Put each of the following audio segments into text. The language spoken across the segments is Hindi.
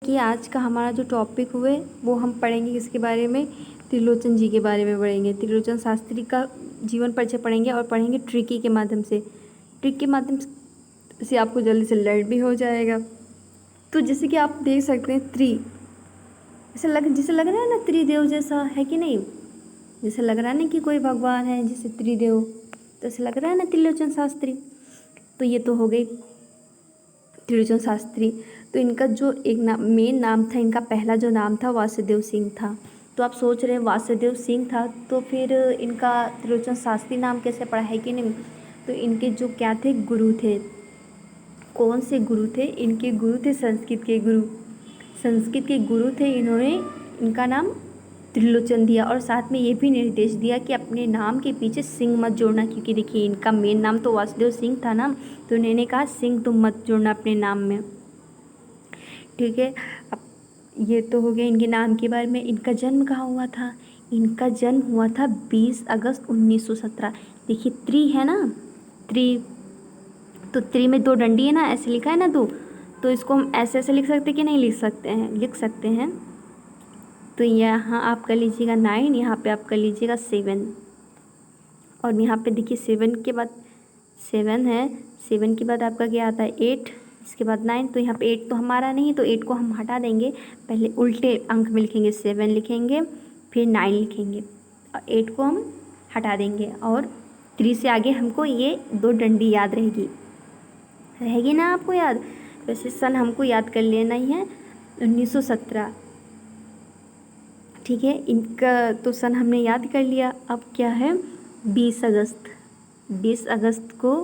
कि आज का हमारा जो टॉपिक हुए वो हम पढ़ेंगे किसके बारे में, त्रिलोचन जी के बारे में पढ़ेंगे। त्रिलोचन शास्त्री का जीवन परिचय पढ़ेंगे और पढ़ेंगे ट्रिकी के माध्यम से। ट्रिक के माध्यम से आपको जल्दी से लर्न भी हो जाएगा। तो जैसे कि आप देख सकते हैं जैसे लग रहा है ना त्रिदेव जैसा, है कि नहीं। जैसे लग रहा है ना कि कोई भगवान है जैसे त्रिदेव, तो ऐसे लग रहा है ना त्रिलोचन शास्त्री। तो ये तो हो गई त्रिलोचन शास्त्री। तो इनका जो एक मेन नाम था, इनका पहला जो नाम था वासुदेव सिंह था। तो आप सोच रहे हैं वासुदेव सिंह था तो फिर इनका त्रिलोचन शास्त्री नाम कैसे पड़ा, है कि नहीं। तो इनके जो क्या थे, गुरु थे। कौन से गुरु थे? इनके गुरु थे संस्कृत के गुरु। संस्कृत के गुरु थे, इन्होंने इनका नाम त्रिलोचन दिया और साथ में ये भी निर्देश दिया कि अपने नाम के पीछे सिंह मत जोड़ना, क्योंकि देखिए इनका मेन नाम तो वासुदेव सिंह था ना, तो इन्होंने कहा सिंह तुम मत जोड़ना अपने नाम में। ठीक है, अब ये तो हो गया इनके नाम के बारे में। इनका जन्म कहाँ हुआ था? इनका जन्म हुआ था 20 अगस्त 1917। देखिए त्रि है ना, त्रि, तो त्रि में 2 डंडी है ना, ऐसे लिखा है ना तो इसको हम ऐसे ऐसे लिख सकते कि नहीं लिख सकते हैं? लिख सकते हैं। तो यहाँ आप कर लीजिएगा 9, यहाँ पे आप कर लीजिएगा 7, और यहाँ पे देखिए 7 के बाद 7 है, 7 के बाद आपका क्या आता है 8, इसके बाद 9। तो यहाँ पे 8 तो हमारा नहीं, तो 8 को हम हटा देंगे। पहले उल्टे अंक में लिखेंगे, 7 लिखेंगे, फिर 9 लिखेंगे और 8 को हम हटा देंगे, और 3 से आगे हमको ये 2 डंडी याद रहेगी ना आपको याद। वैसे सन हमको याद कर लेना ही है 1917। ठीक है, इनका तो सन हमने याद कर लिया। अब क्या है 20 अगस्त, 20 अगस्त को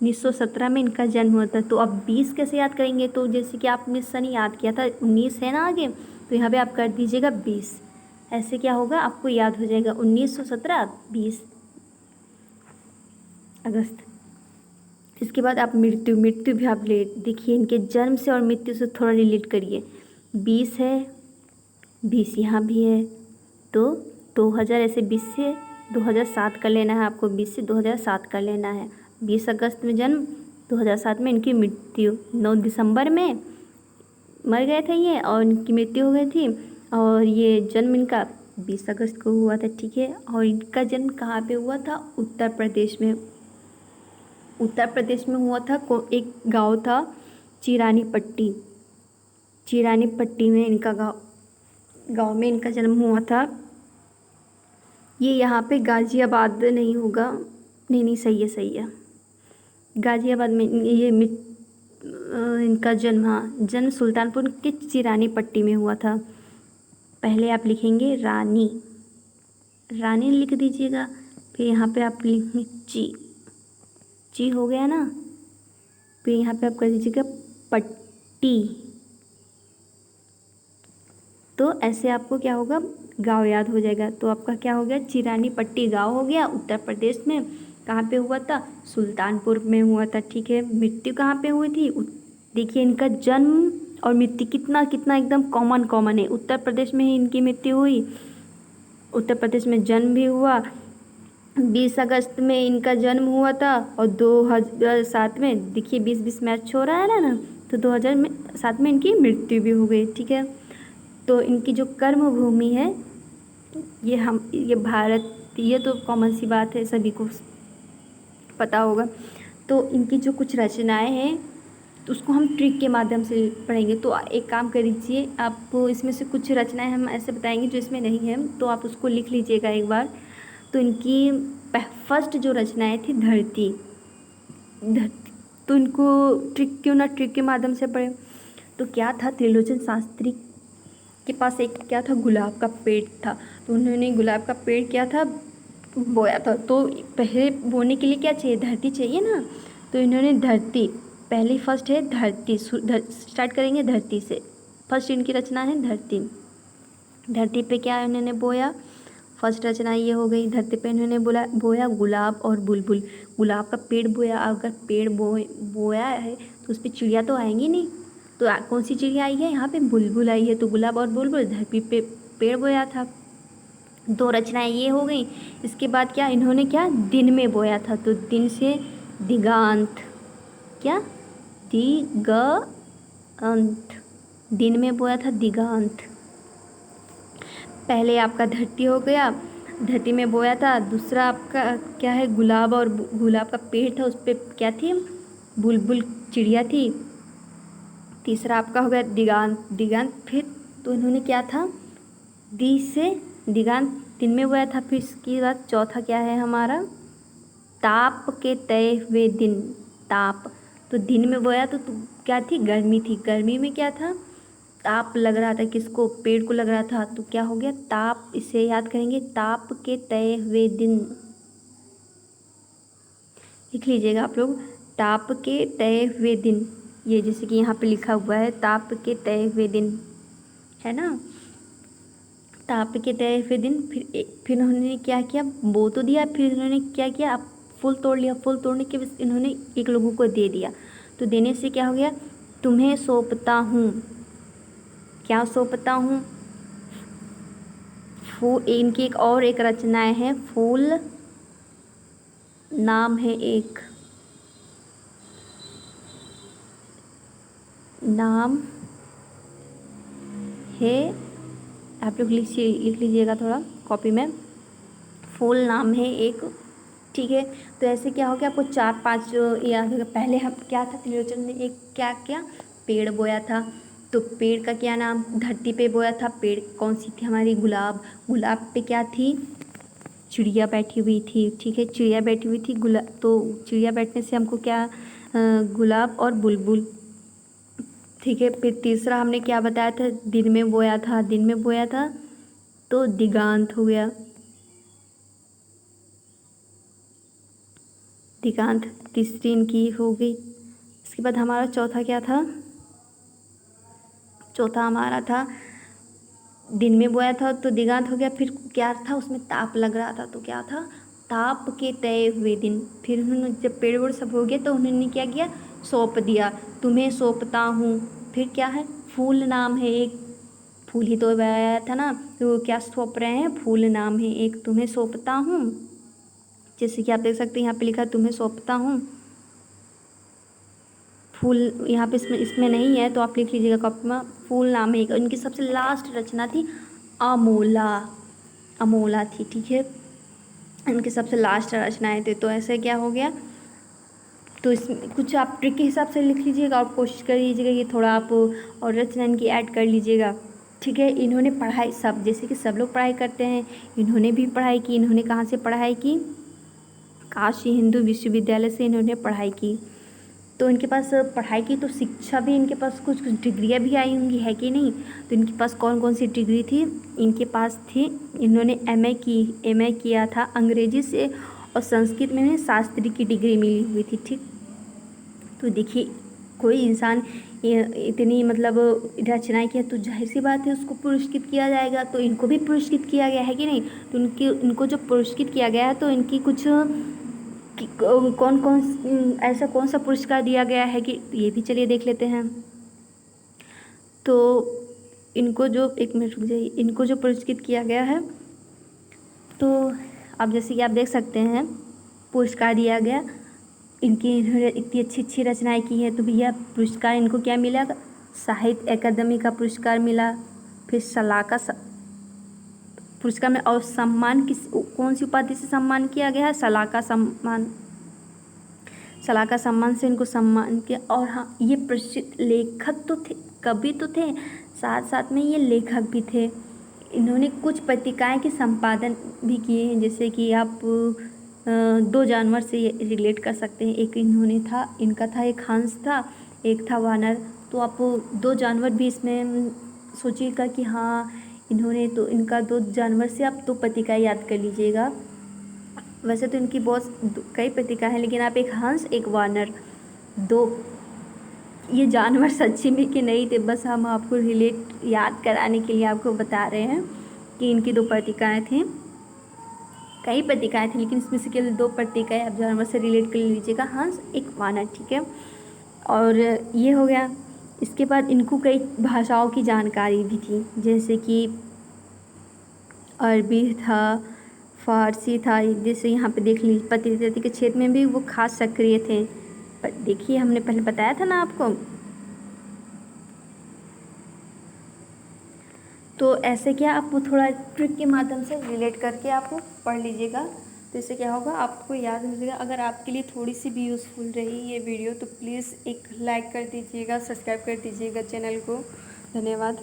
1917 में इनका जन्म हुआ था। तो अब 20 कैसे याद करेंगे? तो जैसे कि आपने सन याद किया था 19 है ना आगे, तो यहाँ पे आप कर दीजिएगा 20। ऐसे क्या होगा आपको याद हो जाएगा 1917 20 अगस्त। इसके बाद आप मृत्यु भी आप ले देखिए, इनके जन्म से और मृत्यु से थोड़ा रिलेट करिए। 20 है, 20 यहाँ भी है, तो 2000 ऐसे 20 से 2007 कर लेना है आपको, 20 से 2007 कर लेना है। 20 अगस्त में जन्म, 2007 में इनकी मृत्यु, 9 दिसंबर में मर गए थे ये और इनकी मृत्यु हो गई थी। और ये जन्म इनका 20 अगस्त को हुआ था। ठीक है, और इनका जन्म कहाँ पे हुआ था? उत्तर प्रदेश में। उत्तर प्रदेश में हुआ था। एक गांव था चिरानी पट्टी, चिरानी पट्टी में इनका गांव में इनका जन्म हुआ था। ये यहाँ पे गाज़ियाबाद नहीं होगा, नहीं सही है गाज़ियाबाद में ये इनका जन्म, हाँ जन्म सुल्तानपुर के चिरानी पट्टी में हुआ था। पहले आप लिखेंगे रानी, रानी लिख दीजिएगा, फिर यहाँ पे आप लिखेंगे ची हो गया ना, फिर यहाँ पे आप कर दीजिएगा पट्टी। तो ऐसे आपको क्या होगा, गांव याद हो जाएगा। तो आपका क्या हो गया, चिरानी पट्टी गांव हो गया उत्तर प्रदेश में। कहाँ पे हुआ था? सुल्तानपुर में हुआ था। ठीक है, मृत्यु कहाँ पे हुई थी? देखिए इनका जन्म और मृत्यु कितना कितना एकदम कॉमन है। उत्तर प्रदेश में ही इनकी मृत्यु हुई, उत्तर प्रदेश में जन्म भी हुआ। 20 अगस्त में इनका जन्म हुआ था और 2007 में देखिए 20-20 मैच हो रहा है ना, तो 2007 में इनकी मृत्यु भी हो गई। ठीक है, तो इनकी जो कर्म भूमि है ये भारत, ये तो कॉमन सी बात है, सभी को पता होगा। तो इनकी जो कुछ रचनाएं हैं तो उसको हम ट्रिक के माध्यम से पढ़ेंगे। तो एक काम कर लीजिए, आप इसमें से कुछ रचनाएं हम ऐसे बताएंगे जो इसमें नहीं है, तो आप उसको लिख लीजिएगा एक बार। तो इनकी फर्स्ट जो रचनाएं थी धरती, तो इनको ट्रिक क्यों ना ट्रिक के माध्यम से पढ़े। तो क्या था, त्रिलोचन शास्त्री के पास एक क्या था, गुलाब का पेड़ था। तो उन्होंने गुलाब का पेड़ क्या था, बोया था। तो पहले बोने के लिए क्या चाहिए, धरती चाहिए ना। तो इन्होंने धरती, पहली फर्स्ट है धरती, स्टार्ट करेंगे धरती से। फर्स्ट इनकी रचना है धरती। धरती पे क्या इन्होंने बोया, फर्स्ट रचना ये हो गई। धरती पे इन्होंने बोया गुलाब और बुलबुल। गुलाब का पेड़ बोया, अगर पेड़ बोया है तो उस पर चिड़िया तो आएंगी नहीं, तो कौन सी चिड़िया आई है यहाँ पे, बुलबुल आई है। तो गुलाब और बुलबुल, धरती पे पेड़ बोया था। 2 रचनाएं ये हो गई। इसके बाद क्या इन्होंने क्या दिन में बोया था, तो दिन से दिगांत, क्या दिगंत, दिन में बोया था दिगांत। पहले आपका धरती हो गया, धरती में बोया था। दूसरा आपका क्या है, गुलाब, और गुलाब का पेड़ था, उस पर क्या थी, बुलबुल चिड़िया थी। तीसरा आपका हो गया दिगांत, दिगांत। फिर तो इन्होंने क्या था, दी से दिगांत दिन में बोया था। फिर इसके बाद चौथा क्या है हमारा, ताप के तय हुए दिन। ताप, तो दिन में बोया तो क्या थी, गर्मी थी। गर्मी में क्या था, ताप लग रहा था, किसको, पेड़ को लग रहा था, तो क्या हो गया, ताप। इसे याद करेंगे, ताप के तय हुए दिन। लिख लीजिएगा आप लोग, ताप के तय हुए दिन। ये जैसे कि यहाँ पे लिखा हुआ है, ताप के तय हुए दिन, है ना। ताप के तय हुए दिन। फिर उन्होंने क्या किया, बो तो दिया, फिर इन्होंने क्या किया, अब फूल तोड़ लिया। फूल तोड़ने के बाद इन्होंने एक लोगों को दे दिया। तो देने से क्या हो गया, तुम्हें सौंपता हूँ। क्या सौंपता हूँ, फूल। इनकी एक और एक रचनाएं हैं, फूल नाम है एक, नाम है, आप लोग लिख लीजिएगा थोड़ा कॉपी में, फूल नाम है एक। ठीक है, तो ऐसे क्या हो गया, आपको 4-5 याद होगा। पहले हम क्या था, त्रिलोचन ने एक क्या किया, पेड़ बोया था। तो पेड़ का क्या नाम, धरती पे बोया था। पेड़ कौन सी थी हमारी, गुलाब। गुलाब पे क्या थी, चिड़िया बैठी हुई थी। ठीक है, चिड़िया बैठी हुई थी गुलाब, तो चिड़िया बैठने से हमको क्या, गुलाब और बुलबुल। ठीक है, फिर तीसरा हमने क्या बताया था, दिन में बोया था। दिन में बोया था तो दिगांत हो गया, दिगांत। तीसरी इनकी हो गई। इसके बाद हमारा चौथा क्या था, चौथा हमारा था दिन में बोया था तो दिगांत हो गया। फिर क्या था, उसमें ताप लग रहा था, तो क्या था, ताप के तय हुए दिन। फिर उन्होंने जब पेड़ वेड़ सब हो गया तो उन्होंने क्या किया, सौंप दिया, तुम्हें सौंपता हूँ। फिर क्या है, फूल नाम है एक, फूल ही तो आया था ना, तो क्या सौंप रहे हैं, फूल नाम है एक, तुम्हें सौंपता हूँ। जैसे कि आप देख सकते हैं यहाँ पे लिखा है, तुम्हें सौंपता हूँ। फूल यहाँ पे इसमें नहीं है, तो आप लिख लीजिएगा कॉपी में, फूल नाम है एक। इनकी सबसे लास्ट रचना थी अमोला, अमोला थी। ठीक है, इनके सबसे लास्ट रचनाएं थे। तो ऐसे क्या हो गया, तो इसमें कुछ आप ट्रिक के हिसाब से लिख लीजिएगा और कोशिश कर लीजिएगा कि थोड़ा आप और रचना इनकी ऐड कर लीजिएगा। ठीक है, इन्होंने पढ़ाई सब, जैसे कि सब लोग पढ़ाई करते हैं, इन्होंने भी पढ़ाई की। इन्होंने कहाँ से पढ़ाई की, काशी हिंदू विश्वविद्यालय से इन्होंने पढ़ाई की। तो इनके पास पढ़ाई की तो शिक्षा भी, इनके पास कुछ कुछ डिग्रियाँ भी आई होंगी, है कि नहीं। तो इनके पास कौन कौन सी डिग्री थी, इनके पास थी, इन्होंने एमए किया था अंग्रेजी से, और संस्कृत में इन्हें शास्त्री की डिग्री मिली हुई थी। ठीक, तो देखिए कोई इंसान इतनी मतलब रचनाएं किया, तो जाहिर सी बात है उसको पुरस्कृत किया जाएगा। तो इनको भी पुरस्कृत किया गया है कि नहीं। तो इनको जो पुरस्कृत किया गया है, तो इनकी कुछ कौन कौन ऐसा कौन सा पुरस्कार दिया गया है कि ये भी चलिए देख लेते हैं। तो इनको जो, एक मिनट रुक जाइए, इनको जो पुरस्कृत किया गया है, तो अब जैसे कि आप देख सकते हैं पुरस्कार दिया गया, इन्होंने इतनी अच्छी अच्छी रचनाएं की है, तो भैया पुरस्कार इनको क्या मिला, साहित्य अकादमी का पुरस्कार मिला। फिर सलाका पुरस्कार में, और सम्मान किस, कौन सी उपाधि से सम्मान किया गया है, सलाका सम्मान, सलाका सम्मान से इनको सम्मान किया। और हाँ, ये प्रसिद्ध लेखक तो थे, कवि तो थे, साथ साथ में ये लेखक भी थे। इन्होंने कुछ पत्रिकाएं के संपादन भी किए हैं, जैसे कि आप 2 जानवर से रिलेट कर सकते हैं। एक इन्होंने था, इनका था, एक हंस था, एक था वानर। तो आप 2 जानवर भी इसमें सोचिएगा कि हाँ इन्होंने, तो इनका 2 जानवर से आप 2 पत्रिकाएं याद कर लीजिएगा। वैसे तो इनकी बहुत कई पत्रिका हैं, लेकिन आप एक हंस एक वानर, 2 ये जानवर सच्ची में कि नहीं थे, बस हम आपको रिलेट याद कराने के लिए आपको बता रहे हैं कि इनकी 2 पत्रिकाएं थीं। कई पत्रिकाएं थी, लेकिन इसमें से केवल 2 पत्रिकाएं आप जानवर से रिलेट कर लीजिएगा, हंस एक वानर। ठीक है, और ये हो गया। इसके बाद इनको कई भाषाओं की जानकारी भी थी, जैसे कि अरबी था, फारसी था। जैसे यहाँ पे देख लीजिए, पत्रकारिता के क्षेत्र में भी वो खास सक्रिय थे। पर देखिए हमने पहले बताया था ना आपको, तो ऐसे क्या आप थोड़ा ट्रिक के माध्यम से रिलेट करके आप पढ़ लीजिएगा, तो इससे क्या होगा आपको याद हो जाएगा। अगर आपके लिए थोड़ी सी भी यूज़फुल रही ये वीडियो तो प्लीज़ एक लाइक कर दीजिएगा, सब्सक्राइब कर दीजिएगा चैनल को। धन्यवाद।